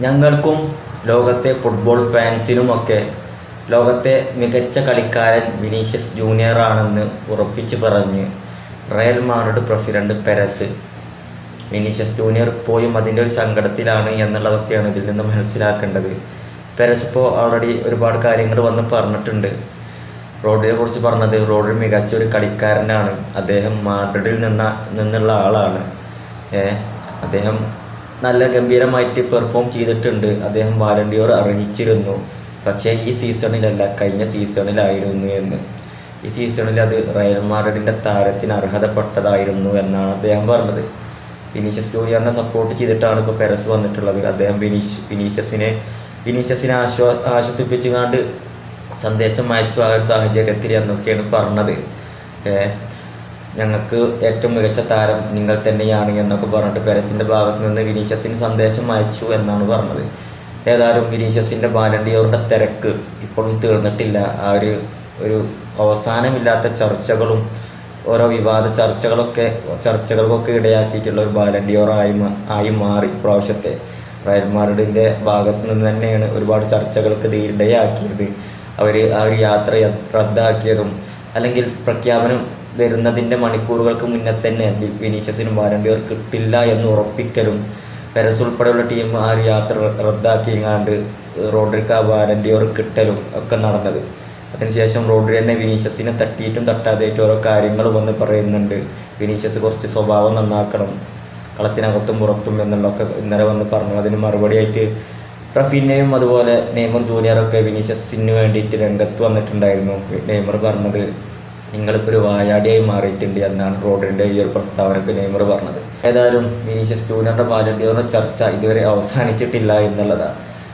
ഞങ്ങൾക്കും ലോകത്തെ ഫുട്ബോൾ ഫാൻസിനുമൊക്കെ ലോകത്തെ മികച്ച കളിക്കാരൻ വിനീഷ്യസ് ജൂനിയർ ആണെന്ന് ഉറപ്പിച്ച് പറഞ്ഞ് Real Madrid president Perez. Vinicius junior ഇപ്പോഴും അതിൻ്റെ ഒരു സങ്കടത്തിലാണ് എന്നുള്ളതൊക്കെയാണ് ഇതിൽ നിന്ന് മനസ്സിലാക്കേണ്ടത്. പെരസ് ഇപ്പോൾ ഓൾറെഡി ഒരുപാട് കാര്യങ്ങൾ വന്ന് പറഞ്ഞിട്ടുണ്ട്. റോഡ്രിയെ കുറിച്ച് പറഞ്ഞത് റോഡ്രി മികച്ച ഒരു കളിക്കാരനാണ്, അദ്ദേഹം മാഡ്രിഡിൽ നിന്നുള്ള ആളാണ്, അദ്ദേഹം നല്ല ഗംഭീരമായിട്ട് പെർഫോം ചെയ്തിട്ടുണ്ട്, അദ്ദേഹം ബാലൺ ഡിയോർ അർഹിച്ചിരുന്നു, പക്ഷേ ഈ സീസണിലല്ല കഴിഞ്ഞ സീസണിലായിരുന്നു എന്ന്. ഈ സീസണിൽ അത് റയൽ മാഡ്രിഡിൻ്റെ താരത്തിന് അർഹതപ്പെട്ടതായിരുന്നു എന്നാണ് അദ്ദേഹം പറഞ്ഞത്. വിനീഷ്യസ് ജൂനിയറിനെ സപ്പോർട്ട് ചെയ്തിട്ടാണ് ഇപ്പോൾ പെരസ് വന്നിട്ടുള്ളത്. അദ്ദേഹം വിനീഷ്യസിനെ ആശ്വസിപ്പിച്ചുകൊണ്ട് സന്ദേശം അയച്ചു ആ ഒരു സാഹചര്യത്തിൽ എന്നൊക്കെയാണ് പറഞ്ഞത്. ഞങ്ങൾക്ക് ഏറ്റവും മികച്ച താരം നിങ്ങൾ തന്നെയാണ് എന്നൊക്കെ പറഞ്ഞിട്ട് പെരസിൻ്റെ ഭാഗത്ത് നിന്ന് വിനീഷ്യസിന് സന്ദേശം അയച്ചു എന്നാണ് പറഞ്ഞത്. ഏതായാലും വിനീഷ്യസിൻ്റെ ബാലൺ ഡിയോറിൻ്റെ തിരക്ക് ഇപ്പോഴും തീർന്നിട്ടില്ല. ആ ഒരു അവസാനമില്ലാത്ത ചർച്ചകളും ഓരോ വിവാദ ചർച്ചകൾക്കൊക്കെ ഇടയാക്കിയിട്ടുള്ള ഒരു ബാലൺ ഡിയോർ ആയി മാറി ഇപ്രാവശ്യത്തെ റയൽ മാഡ്രിഡിൻ്റെ ഭാഗത്ത് നിന്ന് തന്നെയാണ് ഒരുപാട് ചർച്ചകൾക്ക് ഇടയാക്കിയത്. അവർ ആ ഒരു യാത്ര റദ്ദാക്കിയതും അല്ലെങ്കിൽ പ്രഖ്യാപനം വരുന്നതിൻ്റെ മണിക്കൂറുകൾക്ക് മുന്നേ തന്നെ വിനീഷ്യസിനും ബാലൺ ഡിയോർ കിട്ടില്ല എന്ന് ഉറപ്പിക്കലും പെരസ് ഉൾപ്പെടെയുള്ള ടീം ആ ഒരു യാത്ര റദ്ദാക്കിയങ്ങാണ്ട് റോഡ്രിക്ക് ആ ബാലൺ ഡിയോർ കിട്ടലും ഒക്കെ നടന്നത്. അതിനുശേഷം റോഡ്രി തന്നെ വിനീഷ്യസിനെ തട്ടിയിട്ടും തട്ടാതെയായിട്ടും ഓരോ കാര്യങ്ങൾ വന്ന് പറയുന്നുണ്ട്. വിനീഷ്യസ് കുറച്ച് സ്വഭാവം നന്നാക്കണം, കളത്തിനകത്തും പുറത്തും എന്നുള്ളതൊക്കെ ഇന്നലെ വന്ന് പറഞ്ഞു. അതിന് മറുപടിയായിട്ട് റഫീനയും അതുപോലെ നെയ്മർ ജൂനിയറൊക്കെ വിനീഷ്യസിന് വേണ്ടിയിട്ട് രംഗത്ത് വന്നിട്ടുണ്ടായിരുന്നു. നെയ്മർ പറഞ്ഞത് നിങ്ങളിപ്പോൾ ഒരു വായാടിയായി മാറിയിട്ടുണ്ട് എന്നാണ് റോഡ്രിൻ്റെ ഈ ഒരു പ്രസ്താവനക്ക് നെയ്മർ പറഞ്ഞത്. ഏതായാലും വിനീഷ്യസ് ജൂനിയറിൻ്റെ ബാലൺ ഡിയോറിൻ്റെ ചർച്ച ഇതുവരെ അവസാനിച്ചിട്ടില്ല എന്നുള്ളതാണ്.